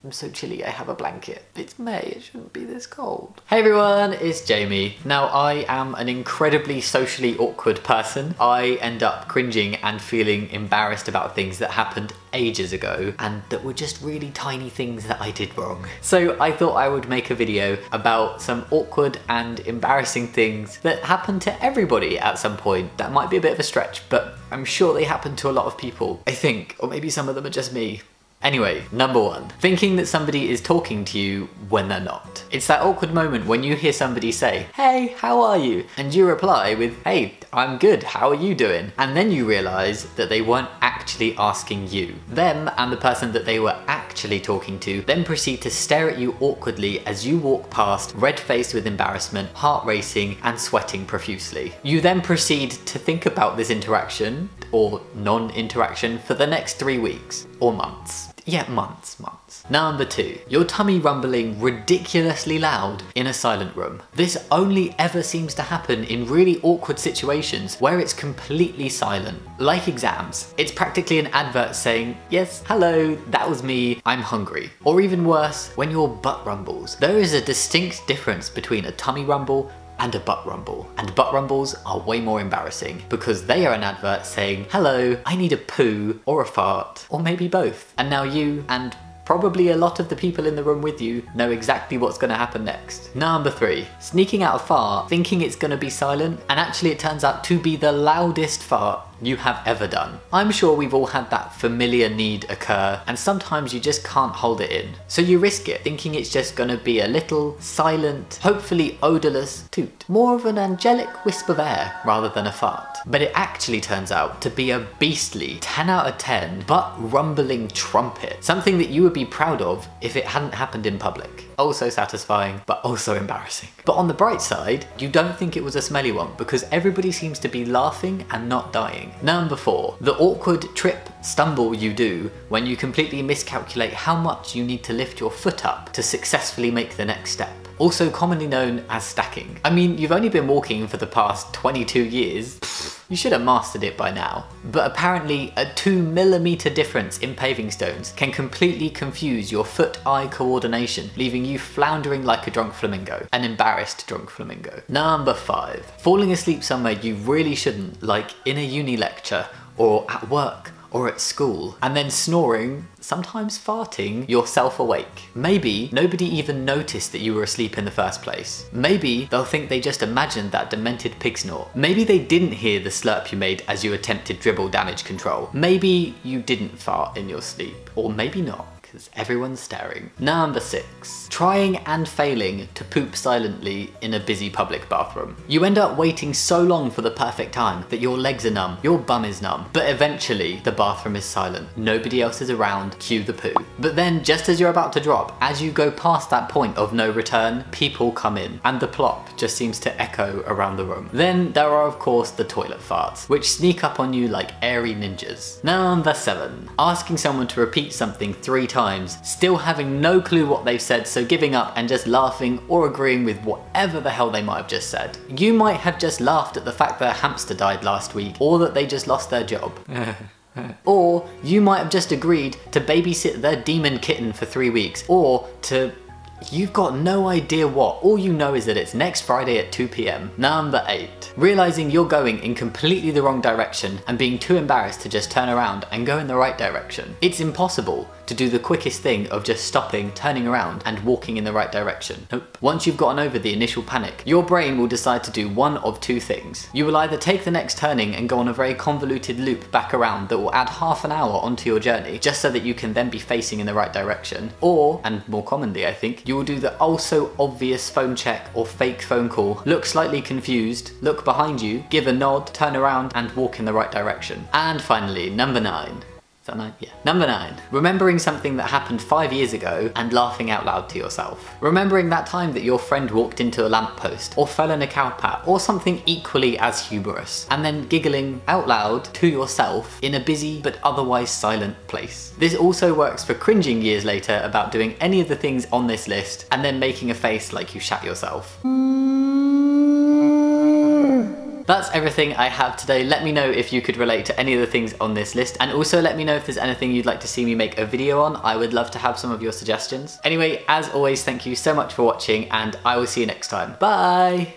I'm so chilly, I have a blanket. It's May, it shouldn't be this cold. Hey everyone, it's Jamie. Now I am an incredibly socially awkward person. I end up cringing and feeling embarrassed about things that happened ages ago and that were just really tiny things that I did wrong. So I thought I would make a video about some awkward and embarrassing things that happen to everybody at some point. That might be a bit of a stretch, but I'm sure they happen to a lot of people, I think, or maybe some of them are just me. Anyway, number one, thinking that somebody is talking to you when they're not. It's that awkward moment when you hear somebody say, "Hey, how are you?" And you reply with, "Hey, I'm good, how are you doing?" And then you realise that they weren't actually asking you. Them and the person that they were actually talking to then proceed to stare at you awkwardly as you walk past, red-faced with embarrassment, heart racing and sweating profusely. You then proceed to think about this interaction, or non-interaction, for the next 3 weeks, or months. Yeah, months. Number two, your tummy rumbling ridiculously loud in a silent room. This only ever seems to happen in really awkward situations where it's completely silent, like exams. It's practically an advert saying, "Yes, hello, that was me, I'm hungry." Or even worse, when your butt rumbles. There is a distinct difference between a tummy rumble and a butt rumble. And butt rumbles are way more embarrassing because they are an advert saying, "Hello, I need a poo or a fart," or maybe both. And now you, and probably a lot of the people in the room with you, know exactly what's gonna happen next. Number three, sneaking out a fart, thinking it's gonna be silent, and actually it turns out to be the loudest fart you have ever done. I'm sure we've all had that familiar need occur, and sometimes you just can't hold it in. So you risk it, thinking it's just gonna be a little, silent, hopefully odorless toot. More of an angelic wisp of air rather than a fart. But it actually turns out to be a beastly 10 out of 10 butt rumbling trumpet. Something that you would be proud of if it hadn't happened in public. Also satisfying, but also embarrassing. But on the bright side, you don't think it was a smelly one because everybody seems to be laughing and not dying. Number four, the awkward trip stumble you do when you completely miscalculate how much you need to lift your foot up to successfully make the next step. Also commonly known as stacking. I mean, you've only been walking for the past 22 years. You should have mastered it by now. But apparently a 2mm difference in paving stones can completely confuse your foot-eye coordination, leaving you floundering like a drunk flamingo. An embarrassed drunk flamingo. Number five, falling asleep somewhere you really shouldn't, like in a uni lecture, or at work, or at school, and then snoring, sometimes farting, yourself awake. Maybe nobody even noticed that you were asleep in the first place. Maybe they'll think they just imagined that demented pig snort. Maybe they didn't hear the slurp you made as you attempted dribble damage control. Maybe you didn't fart in your sleep, or maybe not, because everyone's staring. Number six, trying and failing to poop silently in a busy public bathroom. You end up waiting so long for the perfect time that your legs are numb, your bum is numb, but eventually the bathroom is silent. Nobody else is around, cue the poo. But then just as you're about to drop, as you go past that point of no return, people come in and the plop just seems to echo around the room. Then there are of course the toilet farts, which sneak up on you like airy ninjas. Number seven, asking someone to repeat something 3 times, still having no clue what they've said, so giving up and just laughing or agreeing with whatever the hell they might have just said. You might have just laughed at the fact that a hamster died last week, or that they just lost their job. Or you might have just agreed to babysit their demon kitten for 3 weeks, or to... you've got no idea what. All you know is that it's next Friday at 2 PM. Number eight, realizing you're going in completely the wrong direction and being too embarrassed to just turn around and go in the right direction. It's impossible to do the quickest thing of just stopping, turning around and walking in the right direction. Nope. Once you've gotten over the initial panic, your brain will decide to do one of 2 things. You will either take the next turning and go on a very convoluted loop back around that will add half an hour onto your journey, just so that you can then be facing in the right direction. Or, and more commonly I think, you will do the also obvious phone check or fake phone call, look slightly confused, look behind you, give a nod, turn around and walk in the right direction. And finally, number 9. Is that 9? Yeah. Number 9. Remembering something that happened 5 years ago and laughing out loud to yourself. Remembering that time that your friend walked into a lamppost or fell in a cowpat or something equally as humorous, and then giggling out loud to yourself in a busy but otherwise silent place. This also works for cringing years later about doing any of the things on this list and then making a face like you shat yourself. That's everything I have today. Let me know if you could relate to any of the things on this list, and also let me know if there's anything you'd like to see me make a video on. I would love to have some of your suggestions. Anyway, as always, thank you so much for watching, and I will see you next time. Bye!